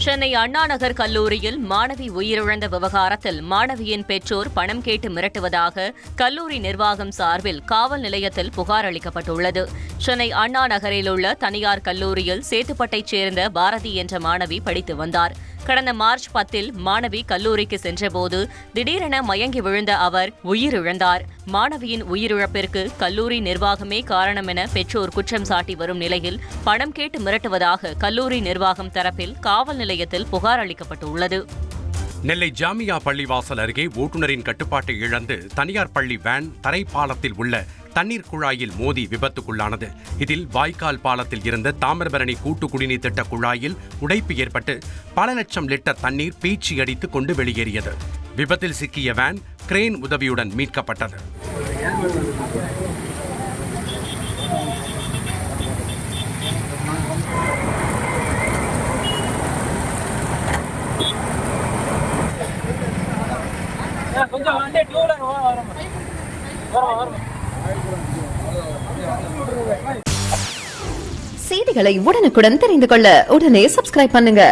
சென்னை அண்ணாநகர் கல்லூரியில் மாணவி உயிரிழந்த விவகாரத்தில் மாணவியின் பெற்றோர் பணம் கேட்டு மிரட்டுவதாக கல்லூரி நிர்வாகம் சார்பில் காவல் நிலையத்தில் புகார் அளிக்கப்பட்டுள்ளது. சென்னை அண்ணா நகரில் உள்ள தனியார் கல்லூரியில் சேத்துப்பட்டைச் சேர்ந்த பாரதி என்ற மாணவி படித்து வந்தார். கடந்த மார்ச் 10 மாணவி கல்லூரிக்கு சென்றபோது திடீரென மயங்கி விழுந்த அவர் உயிரிழந்தார். மாணவியின் உயிரிழப்பிற்கு கல்லூரி நிர்வாகமே காரணம் என பெற்றோர் குற்றம் சாட்டி வரும் நிலையில் பணம் கேட்டு மிரட்டுவதாக கல்லூரி நிர்வாகம் தரப்பில் காவல் நிலையத்தில் புகார் அளிக்கப்பட்டுள்ளது. நெல்லை ஜாமியா பள்ளிவாசல் அருகே ஓட்டுநரின் கட்டுப்பாட்டை இழந்து தனியார் பள்ளி வேன் தரைப்பாலத்தில் உள்ள தண்ணீர் குழாயில் மோதி விபத்துக்குள்ளானது. இதில் வாய்க்கால் பாலத்தில் இருந்த தாமிரபரணி கூட்டு குடிநீர் திட்ட குழாயில் உடைப்பு ஏற்பட்டு பல லட்சம் லிட்டர் தண்ணீர் பீச்சி அடித்துக் கொண்டு வெளியேறியது. விபத்தில் சிக்கிய வேன் கிரேன் உதவியுடன் மீட்கப்பட்டது. செய்திகளை உடனுக்குடன் தெரிந்து கொள்ள உடனே சப்ஸ்கிரைப் பண்ணுங்க.